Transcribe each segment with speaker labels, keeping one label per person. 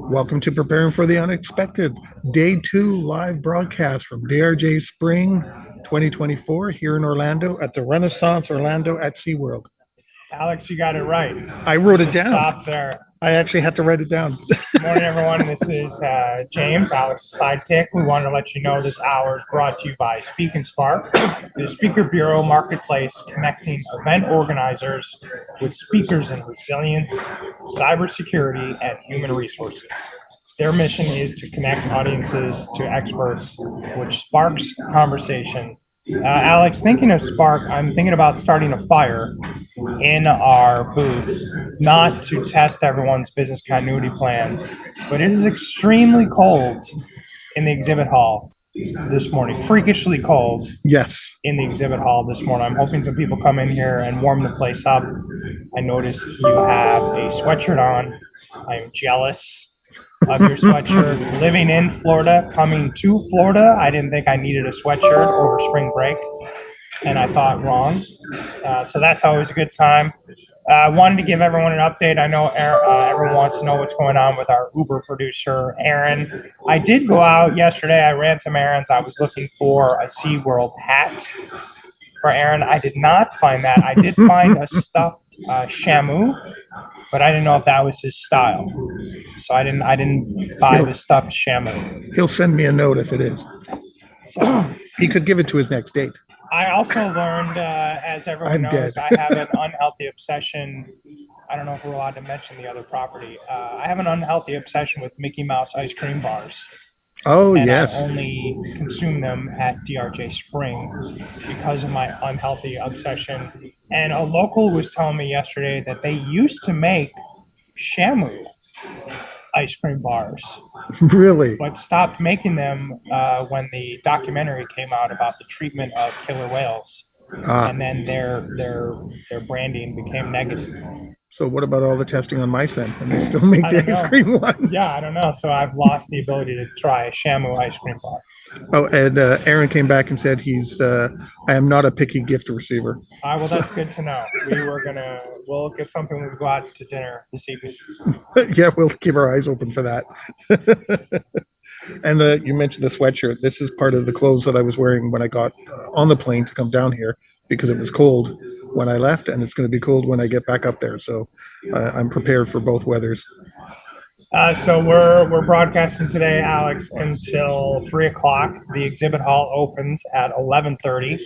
Speaker 1: Welcome to Preparing for the Unexpected, Day 2 live broadcast from DRJ Spring 2024 here in Orlando at the Renaissance Orlando at SeaWorld.
Speaker 2: Alex, you got it right.
Speaker 1: I wrote it
Speaker 2: Just
Speaker 1: down.
Speaker 2: stop there.
Speaker 1: I actually had to write it down.
Speaker 2: Good morning, everyone. This is James, Alex's sidekick. We wanted to let you know this hour is brought to you by Speak and Spark, the Speaker Bureau Marketplace connecting event organizers with speakers in resilience, cybersecurity, and human resources. Their mission is to connect audiences to experts, which sparks conversation. Alex, thinking of Spark, I'm thinking about starting a fire in our booth, not to test everyone's business continuity plans, but it is extremely cold in the exhibit hall this morning, freakishly cold
Speaker 1: Yes.
Speaker 2: in the exhibit hall this morning. I'm hoping some people come in here and warm the place up. I noticed you have a sweatshirt on. I am jealous of your sweatshirt. Living in Florida, coming to Florida, I didn't think I needed a sweatshirt over spring break, and I thought wrong. So that's always a good time. I wanted to give everyone an update. I know everyone wants to know what's going on with our Uber producer, Aaron. I did go out yesterday. I ran some errands. I was looking for a SeaWorld hat for Aaron. I did not find that. I did find a stuffed shamu, but I didn't know if that was his style. So I didn't buy the stuffed shamu.
Speaker 1: He'll send me a note if it is.
Speaker 2: So
Speaker 1: he could give it to his next date.
Speaker 2: I also learned, as everyone knows, I have an unhealthy obsession. I don't know if we're allowed to mention the other property. I have an unhealthy obsession with Mickey Mouse ice cream bars.
Speaker 1: Oh,
Speaker 2: and
Speaker 1: yes.
Speaker 2: I only consume them at DRJ Spring because of my unhealthy obsession. And a local was telling me yesterday that they used to make shamu ice cream bars.
Speaker 1: Really?
Speaker 2: But stopped making them when the documentary came out about the treatment of killer whales. And then their branding became negative.
Speaker 1: So what about all the testing on mice then? And they still make the ice cream ones?
Speaker 2: Yeah, I don't know. So I've lost the ability to try a shamu ice cream bar.
Speaker 1: Oh, and Aaron came back and said I am not a picky gift receiver.
Speaker 2: Well, that's good to know. We'll get something when we go out to dinner this evening.
Speaker 1: Yeah, we'll keep our eyes open for that. And you mentioned the sweatshirt. This is part of the clothes that I was wearing when I got on the plane to come down here because it was cold when I left, and it's going to be cold when I get back up there. So I'm prepared for both weathers.
Speaker 2: So we're broadcasting today, Alex, until 3:00. The exhibit hall opens at 11:30.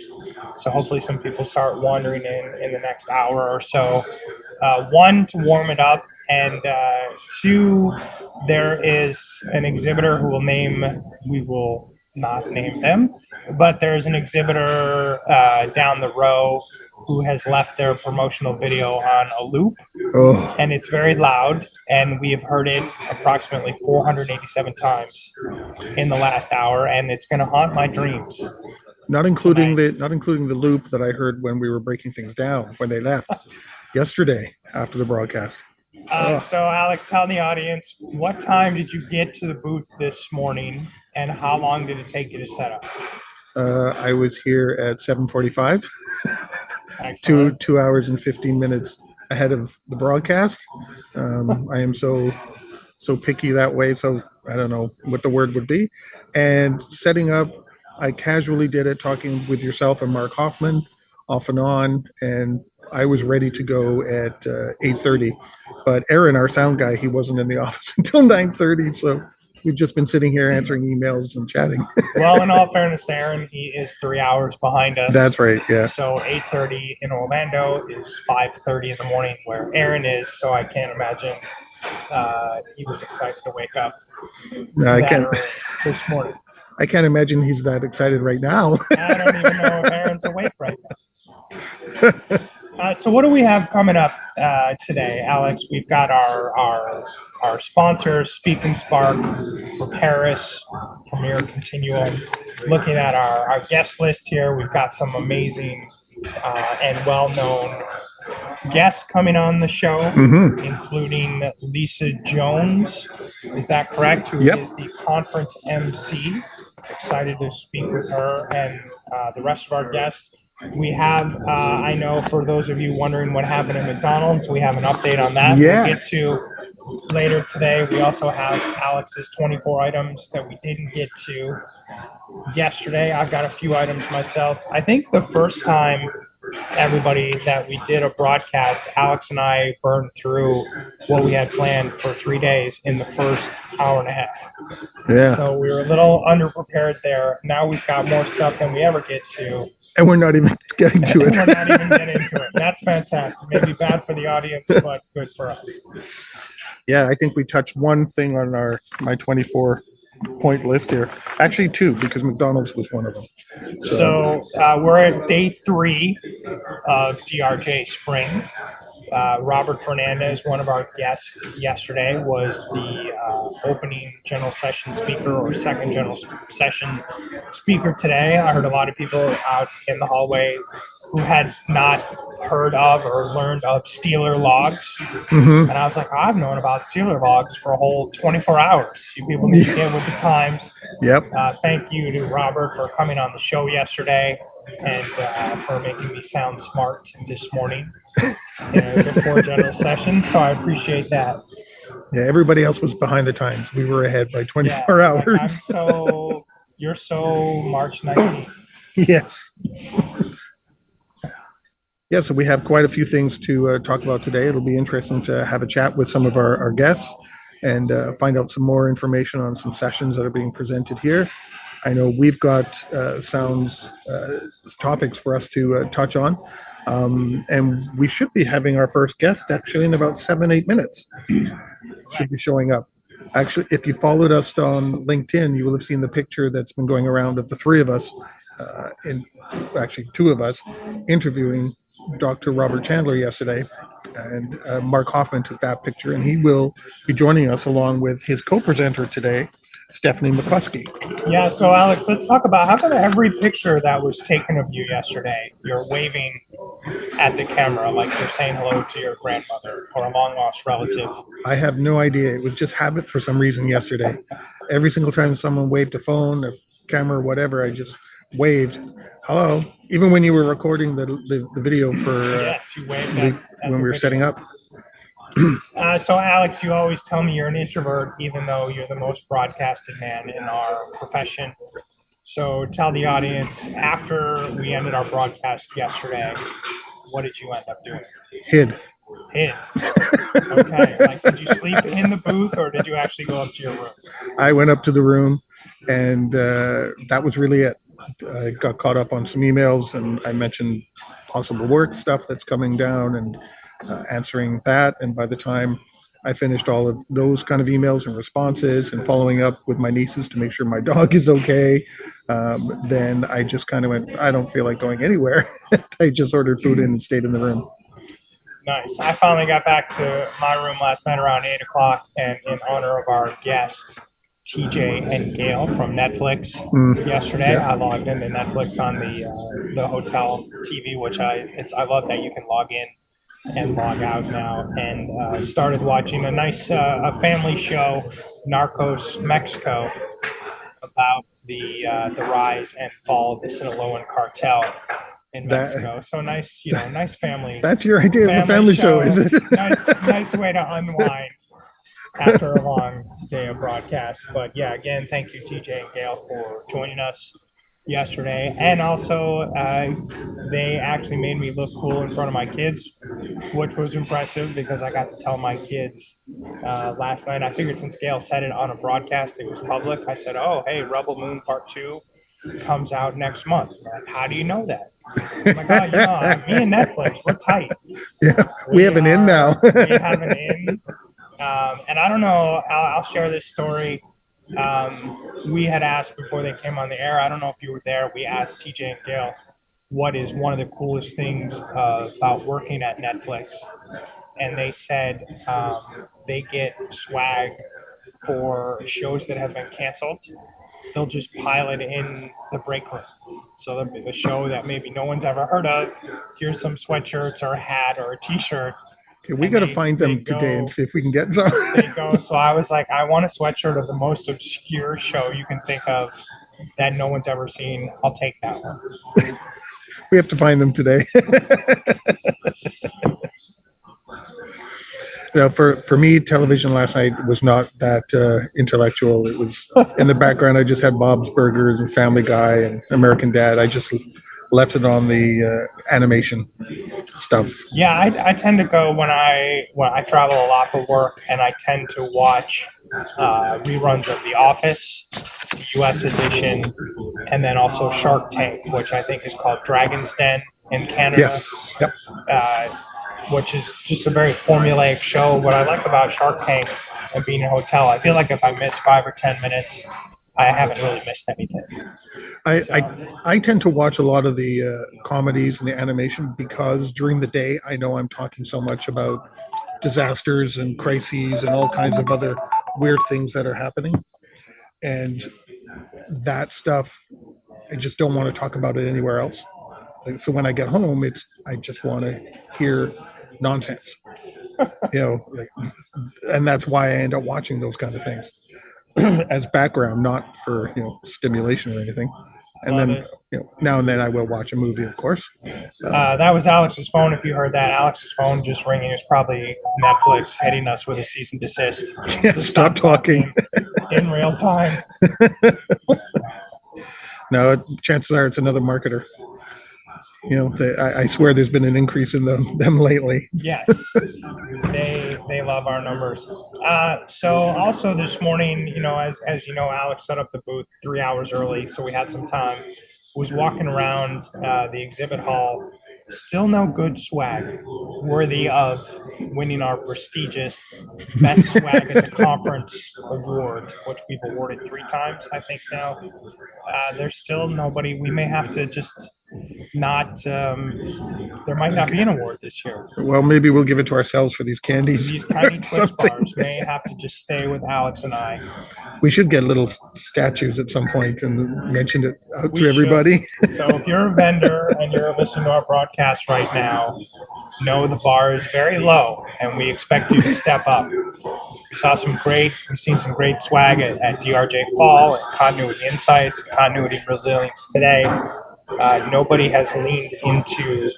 Speaker 2: So hopefully some people start wandering in the next hour or so. One, to warm it up, and two, there is an exhibitor who we will not name them, but there's an exhibitor down the row who has left their promotional video on a loop, and it's very loud, and we have heard it approximately 487 times in the last hour, and it's going to haunt my dreams.
Speaker 1: Not including the loop that I heard when we were breaking things down when they left yesterday after the broadcast.
Speaker 2: So Alex, tell the audience, what time did you get to the booth this morning, and how long did it take you to set up?
Speaker 1: I was here at 7:45. 2 hours and 15 minutes ahead of the broadcast. I am so picky that way, so I don't know what the word would be. And setting up, I casually did it, talking with yourself and Mark Hoffman off and on, and I was ready to go at 8:30. But Aaron, our sound guy, he wasn't in the office until 9:30, so we've just been sitting here answering emails and chatting.
Speaker 2: Well, in all fairness to Aaron, he is 3 hours behind us.
Speaker 1: That's right, yeah.
Speaker 2: So 8:30 in Orlando is 5:30 in the morning where Aaron is, so I can't imagine he was excited to wake up this morning.
Speaker 1: I can't imagine he's that excited right now.
Speaker 2: I don't even know if Aaron's awake right now. So what do we have coming up today, Alex? We've got our sponsors, Speak and Spark for Paris, Premier Continuum. Looking at our guest list here, we've got some amazing and well-known guests coming on the show, including Lisa Jones. Is that correct? Who is the conference MC. Excited to speak with her and the rest of our guests. We have, I know for those of you wondering what happened at McDonald's, we have an update on that.
Speaker 1: Yeah.
Speaker 2: We'll get to later today. We also have Alex's 24 items that we didn't get to yesterday. I've got a few items myself. I think the first time, everybody, that we did a broadcast, Alex and I burned through what we had planned for 3 days in the first hour and a half.
Speaker 1: Yeah.
Speaker 2: So we were a little underprepared there. Now we've got more stuff than we ever get to.
Speaker 1: And we're not even getting to it.
Speaker 2: We're not even getting to it. That's fantastic. Maybe bad for the audience, but good for us.
Speaker 1: Yeah, I think we touched one thing on my 24-point list here. Actually, two, because McDonald's was one of them.
Speaker 2: So we're at day 3 of DRJ Spring. Robert Fernandez, one of our guests yesterday, was the opening general session speaker or second general session speaker today. I heard a lot of people out in the hallway who had not heard of or learned of Steeler logs.
Speaker 1: Mm-hmm.
Speaker 2: And I was like, I've known about Steeler logs for a whole 24 hours. You people need to get with the times.
Speaker 1: Yep.
Speaker 2: Thank you to Robert for coming on the show yesterday and for making me sound smart this morning before general session. So I appreciate that.
Speaker 1: Yeah, everybody else was behind the times. We were ahead by 24 hours.
Speaker 2: You're so March 19th.
Speaker 1: Yes. Yeah, so we have quite a few things to talk about today. It'll be interesting to have a chat with some of our guests and find out some more information on some sessions that are being presented here. I know we've got topics for us to touch on. And we should be having our first guest actually in about 7-8 minutes. Should be showing up. Actually, if you followed us on LinkedIn, you will have seen the picture that's been going around of the three of us, actually two of us, interviewing Dr. Robert Chandler yesterday. And Mark Hoffman took that picture, and he will be joining us along with his co-presenter today, Stephanie McCluskey.
Speaker 2: Yeah, so Alex, let's talk about how about every picture that was taken of you yesterday, you're waving at the camera like you're saying hello to your grandmother or a long-lost relative.
Speaker 1: I have no idea. It was just habit for some reason yesterday. Every single time someone waved a phone, a camera, whatever, I just waved. Hello. Even when you were recording the video for
Speaker 2: yes, you waved at
Speaker 1: when we were setting up.
Speaker 2: So Alex, you always tell me you're an introvert, even though you're the most broadcasted man in our profession. So tell the audience, after we ended our broadcast yesterday, what did you end up doing?
Speaker 1: Hid.
Speaker 2: Okay. Like, did you sleep in the booth or did you actually go up to your room?
Speaker 1: I went up to the room, and that was really it. I got caught up on some emails, and I mentioned possible work stuff that's coming down and answering that. And by the time I finished all of those kind of emails and responses and following up with my nieces to make sure my dog is okay, then I just kind of went, I don't feel like going anywhere. I just ordered food in and stayed in the room.
Speaker 2: Nice. I finally got back to my room last night around 8 o'clock, and in honor of our guest, TJ and Gail from Netflix yesterday, I logged into Netflix on the hotel TV, which I love that you can log in and log out now, and started watching a nice a family show, Narcos Mexico, about the rise and fall of the Sinaloan cartel in Mexico. So nice, nice family.
Speaker 1: That's your idea of a family show, is it?
Speaker 2: nice way to unwind after a long day of broadcast. But yeah, again, thank you, TJ and Gail, for joining us yesterday. And also, they actually made me look cool in front of my kids, which was impressive because I got to tell my kids last night. I figured since Gail said it on a broadcast, it was public. I said, oh, hey, Rebel Moon Part 2 comes out next month. Like, how do you know that? I'm like, oh, me and Netflix, we're tight.
Speaker 1: Yeah, we have an in now.
Speaker 2: We have an in. And I don't know, I'll share this story. We had asked before they came on the air, I don't know if you were there, we asked TJ and Gail, what is one of the coolest things about working at Netflix? And they said they get swag for shows that have been canceled. They'll just pile it in the break room. So there'll be a show that maybe no one's ever heard of. Here's some sweatshirts or a hat or a t-shirt.
Speaker 1: Okay, we got to find them today and see if we can get some.
Speaker 2: They go. So I was like, I want a sweatshirt of the most obscure show you can think of that no one's ever seen. I'll take that one.
Speaker 1: We have to find them today. For me, television last night was not that intellectual. It was in the background. I just had Bob's Burgers and Family Guy and American Dad. I just left it on the animation stuff.
Speaker 2: Yeah, I tend to go when I travel a lot for work, and I tend to watch reruns of The Office, the U.S. edition, and then also Shark Tank, which I think is called Dragon's Den in Canada.
Speaker 1: Yes. Yep.
Speaker 2: Which is just a very formulaic show. What I like about Shark Tank and being in a hotel, I feel like if I miss 5 or 10 minutes, I haven't really missed anything.
Speaker 1: I tend to watch a lot of the comedies and the animation because during the day I know I'm talking so much about disasters and crises and all kinds of other weird things that are happening, and that stuff I just don't want to talk about it anywhere else. So when I get home, I just want to hear nonsense, and that's why I end up watching those kind of things as background, not for stimulation or anything. And then now and then I will watch a movie, of course.
Speaker 2: That was Alex's phone. If you heard that, Alex's phone just ringing is probably Netflix hitting us with a cease and desist.
Speaker 1: Yeah, stop talking
Speaker 2: in real time.
Speaker 1: No, chances are it's another marketer. I swear there's been an increase in them lately.
Speaker 2: Yes, they love our numbers. So also this morning, as you know, Alex set up the booth 3 hours early, so we had some time. Was walking around the exhibit hall. Still no good swag worthy of winning our prestigious Best Swag at the Conference award, which we've awarded 3 times, I think now. There's still nobody. We may have to just not, there might not be an award this year.
Speaker 1: Well, maybe we'll give it to ourselves for these candies.
Speaker 2: These tiny Twix bars may have to just stay with Alex and I.
Speaker 1: We should get little statues at some point and mention it out to everybody.
Speaker 2: So if you're a vendor and you're listening to our broadcast right now, know the bar is very low and we expect you to step up. We've seen some great swag at DRJ Fall and Continuity Insights, Continuity Resilience today. Nobody has leaned into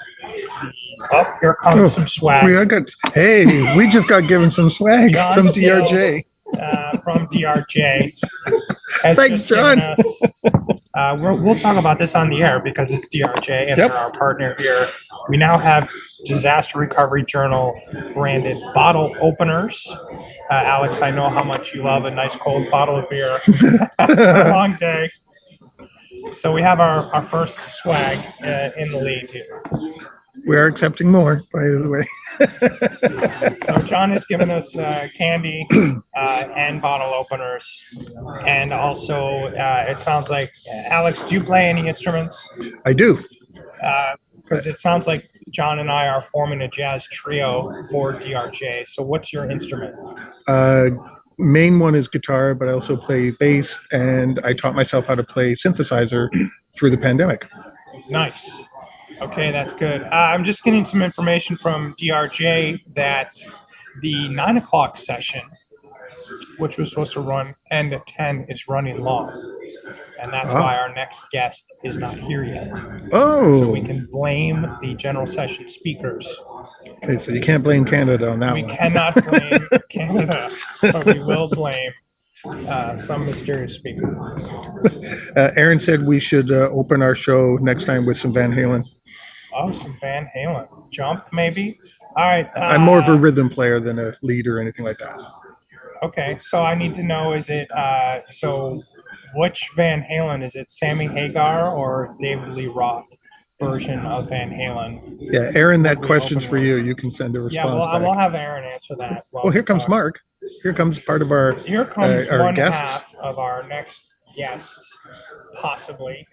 Speaker 2: here comes some swag.
Speaker 1: We just got given some swag from DRJ.
Speaker 2: From DRJ.
Speaker 1: Thanks, John.
Speaker 2: We'll talk about this on the air because it's DRJ and they're our partner here. We now have Disaster Recovery Journal branded bottle openers. Alex, I know how much you love a nice cold bottle of beer after a long day. So we have our first swag in the lead here.
Speaker 1: We are accepting more, by the way.
Speaker 2: So John has given us candy and bottle openers. And also, it sounds like, Alex, do you play any instruments?
Speaker 1: I do.
Speaker 2: Because it sounds like John and I are forming a jazz trio for DRJ. So what's your instrument?
Speaker 1: Main one is guitar, but I also play bass, and I taught myself how to play synthesizer through the pandemic.
Speaker 2: Nice. Okay, that's good. I'm just getting some information from DRJ that the 9 o'clock session, which was supposed to run end at 10, is running long. And that's why our next guest is not here yet.
Speaker 1: Oh.
Speaker 2: So we can blame the general session speakers.
Speaker 1: Okay, so you can't blame Canada on that one.
Speaker 2: We cannot blame Canada, but we will blame some mysterious speaker.
Speaker 1: Aaron said we should open our show next time with some Van Halen.
Speaker 2: Oh, some Van Halen. Jump, maybe? All right.
Speaker 1: I'm more of a rhythm player than a lead or anything like that.
Speaker 2: Okay, so I need to know, is it, so which Van Halen? Is it Sammy Hagar or David Lee Roth version of Van Halen?
Speaker 1: Yeah, Aaron, that question's for you. You can send a response
Speaker 2: back.
Speaker 1: We'll
Speaker 2: have Aaron answer that.
Speaker 1: Well, here comes Mark. Here comes part of our
Speaker 2: Here comes
Speaker 1: our
Speaker 2: one
Speaker 1: guests.
Speaker 2: half of our next guest, possibly.